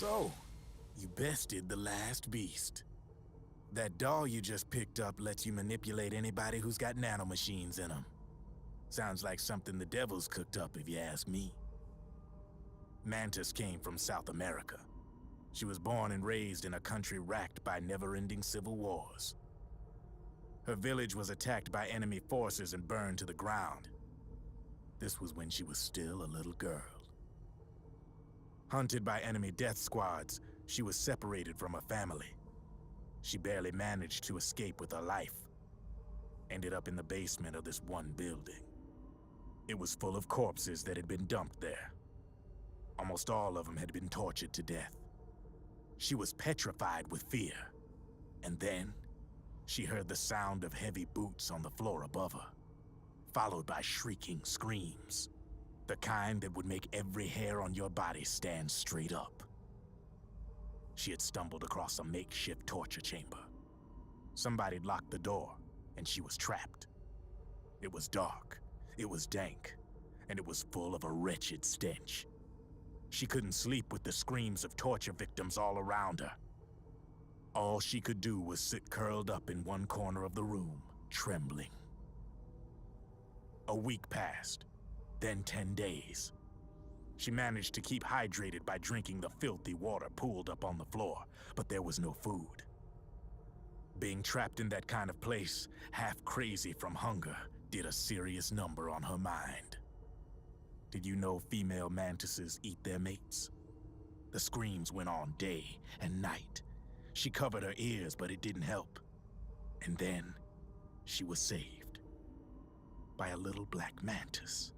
So, you bested the last beast. That doll you just picked up lets you manipulate anybody who's got nanomachines in them. Sounds like something the devil's cooked up, if you ask me. Mantis came from South America. She was born and raised in a country racked by never-ending civil wars. Her village was attacked by enemy forces and burned to the ground. This was when she was still a little girl. Hunted by enemy death squads, she was separated from her family. She barely managed to escape with her life. Ended up in the basement of this one building. It was full of corpses that had been dumped there. Almost all of them had been tortured to death. She was petrified with fear. And then, she heard the sound of heavy boots on the floor above her, followed by shrieking screams. The kind that would make every hair on your body stand straight up. She had stumbled across a makeshift torture chamber. Somebody'd locked the door, and she was trapped. It was dark, it was dank, and it was full of a wretched stench. She couldn't sleep with the screams of torture victims all around her. All she could do was sit curled up in one corner of the room, trembling. A week passed, then 10 days. She managed to keep hydrated by drinking the filthy water pooled up on the floor, but there was no food. Being trapped in that kind of place, half crazy from hunger, did a serious number on her mind. Did you know female mantises eat their mates? The screams went on day and night. She covered her ears, but it didn't help. And then, she was saved by a little black mantis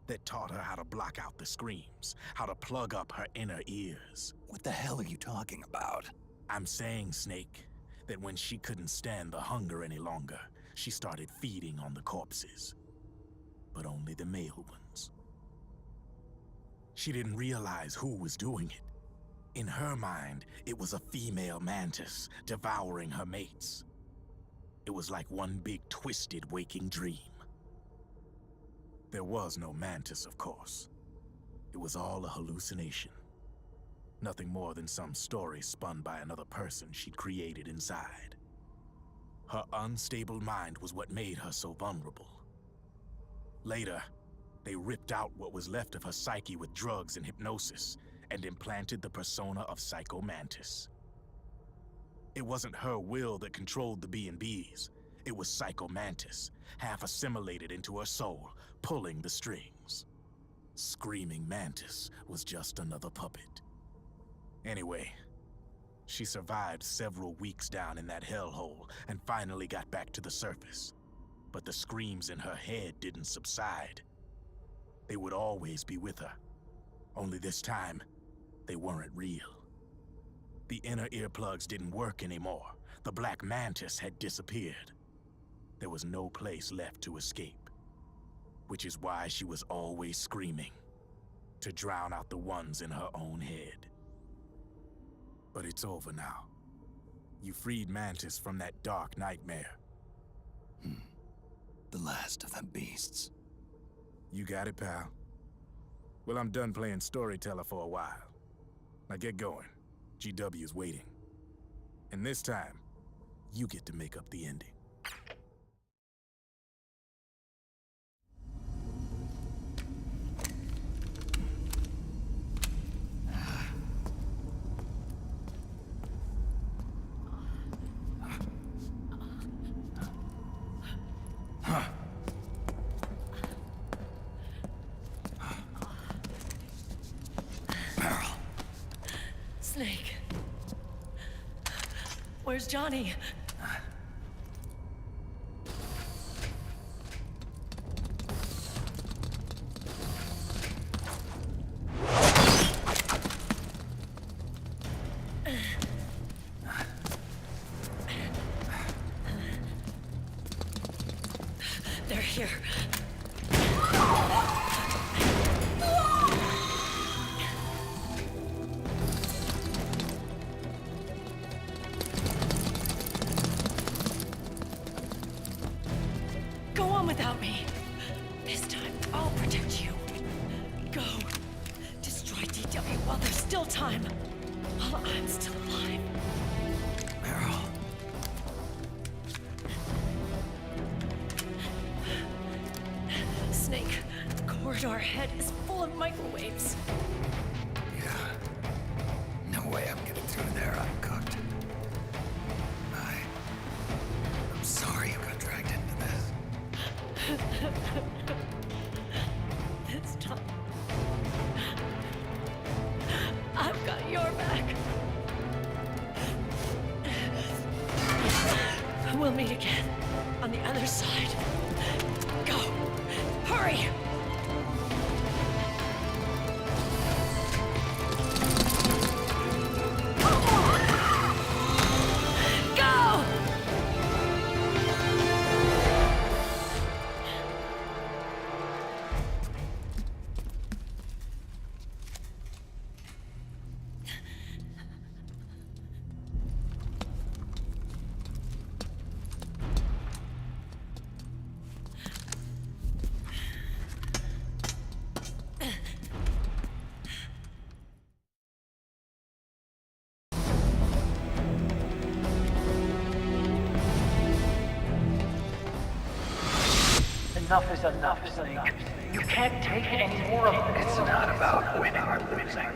that taught her how to block out the screams, how to plug up her inner ears. What the hell are you talking about? I'm saying, Snake, that when she couldn't stand the hunger any longer, she started feeding on the corpses. But only the male ones. She didn't realize who was doing it. In her mind, it was a female mantis devouring her mates. It was like one big twisted waking dream. There was no mantis, of course. It was all a hallucination. Nothing more than some story spun by another person she'd created inside. Her unstable mind was what made her so vulnerable. Later, they ripped out what was left of her psyche with drugs and hypnosis and implanted the persona of Psycho Mantis. It wasn't her will that controlled the B&Bs. It was Psycho Mantis, half assimilated into her soul, pulling the strings. Screaming Mantis was just another puppet. Anyway, she survived several weeks down in that hellhole and finally got back to the surface. But the screams in her head didn't subside. They would always be with her. Only this time, they weren't real. The inner earplugs didn't work anymore. The black mantis had disappeared. There was no place left to escape. Which is why she was always screaming, to drown out the ones in her own head. But it's over now. You freed Mantis from that dark nightmare. The last of them beasts. You got it, pal. Well, I'm done playing storyteller for a while. Now get going. GW's waiting. And this time, you get to make up the ending. Snake. Where's Johnny? They're here. Go on without me. This time, I'll protect you. Go. Destroy DW while there's still time. while I'm still alive. Meryl. Snake, the corridor ahead is full of microwaves. Yeah. No way I'm getting through there uncooked. I'm sorry you got dragged into this. This time, I've got your back. We'll meet again on the other side. Go! Hurry! Go! Enough is enough, Snake. You can't take any more of this. It's not about winning or losing.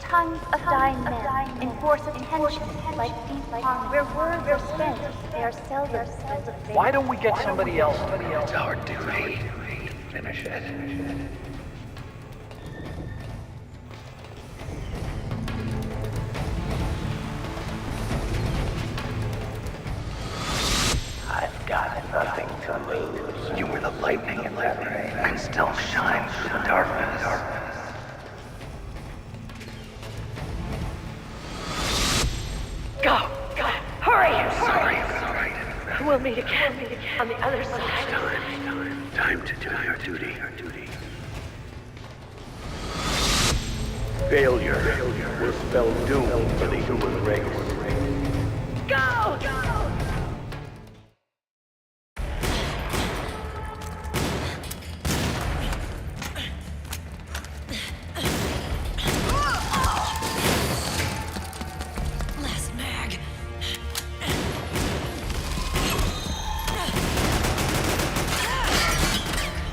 Tongues of dying men enforce attention like deep ponds where words are spent. They are seldom spent of faith. Why don't we get somebody else? It's our duty to finish it. I've got nothing to lose. You were the lightning in that ray. I can still shine through the darkness. Go! Go! Hurry! Sorry about right. We'll meet again on the other side. Time to do your duty. Failure will spell doom for the human race. Go! Go! Last mag.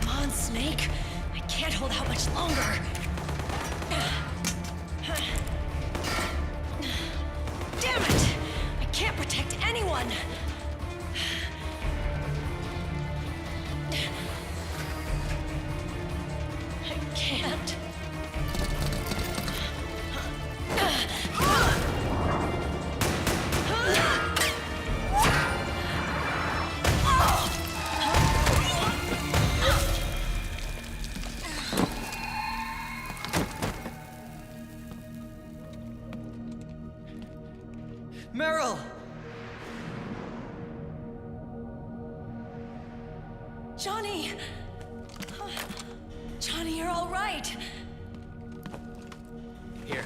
Come on, Snake. I can't hold out much longer. Damn it! I can't protect anyone! I can't. Meryl! Johnny! Johnny, you're all right. Here.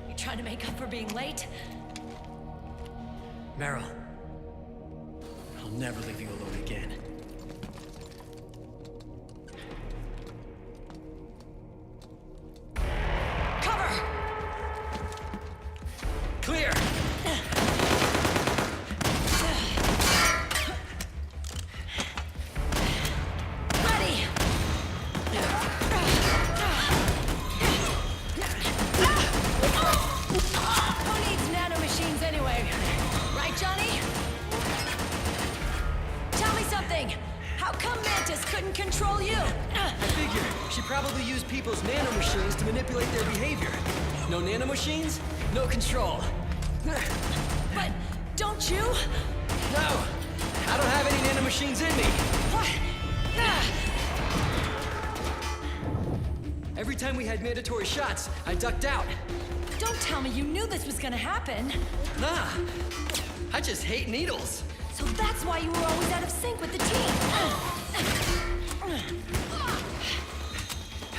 You Trying to make up for being late? Meryl, I'll never leave you alone again. Cover! Clear! Ready! Who needs nanomachines anyway? Right, Johnny? Tell me something! How come Mantis couldn't control you? I figure she probably used people's nanomachines to manipulate their behavior. No nanomachines, no control. But don't you? No! I don't have any nanomachines in me! What? Every time we had mandatory shots, I ducked out. Don't tell me you knew this was gonna happen. Nah, I just hate needles. So that's why you were always out of sync with the team.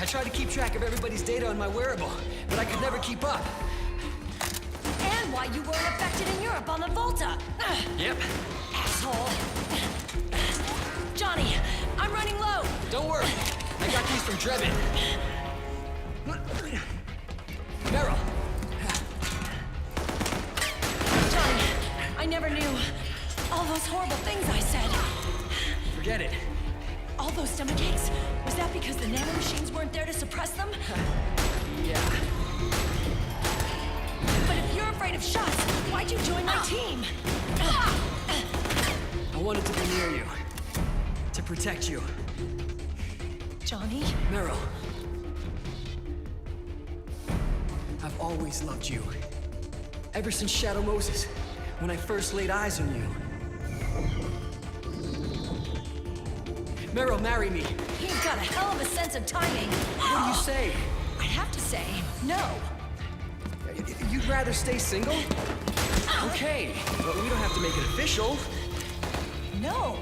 I tried to keep track of everybody's data on my wearable, but I could never keep up. And why you weren't affected in Europe on the Volta. Yep. Asshole. Johnny, I'm running low. Don't worry, I got these from Drebin. Meryl, Johnny, I never knew. All those horrible things I said. forget it. All those stomach aches. Was that because the nanomachines weren't there to suppress them? Yeah. But if you're afraid of shots, why'd you join my team? I wanted to be near you. To protect you. Johnny? Meryl. I've always loved you. Ever since Shadow Moses, when I first laid eyes on you. Meryl, marry me. You've got a hell of a sense of timing. What do you say? I'd have to say no. You'd rather stay single? Okay, but we don't have to make it official. No.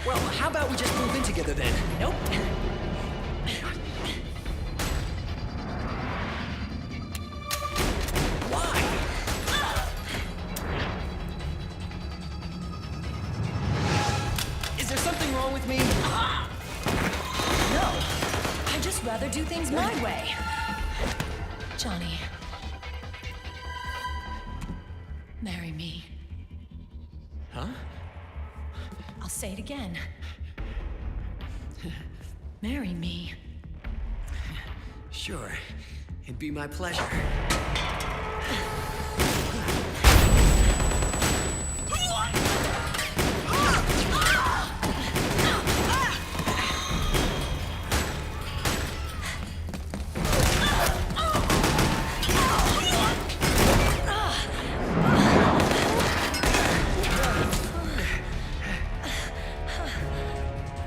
Well, how about we just move in together then? Nope. Why? Is there something wrong with me? No. I'd just rather do things my way. Johnny. Marry me. Huh? I'll say it again. Marry me. Sure. It'd be my pleasure.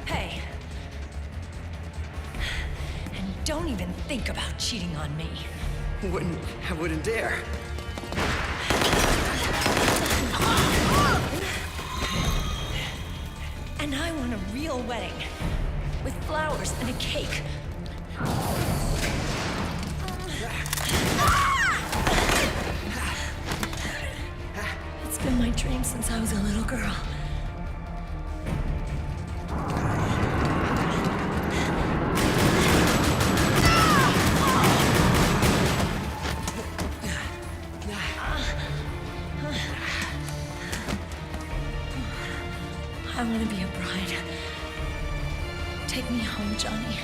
Hey. And don't even think about cheating on me. I wouldn't dare. And I want a real wedding. With flowers and a cake. It's been my dream since I was a little girl. I want to be a bride. Take me home, Johnny.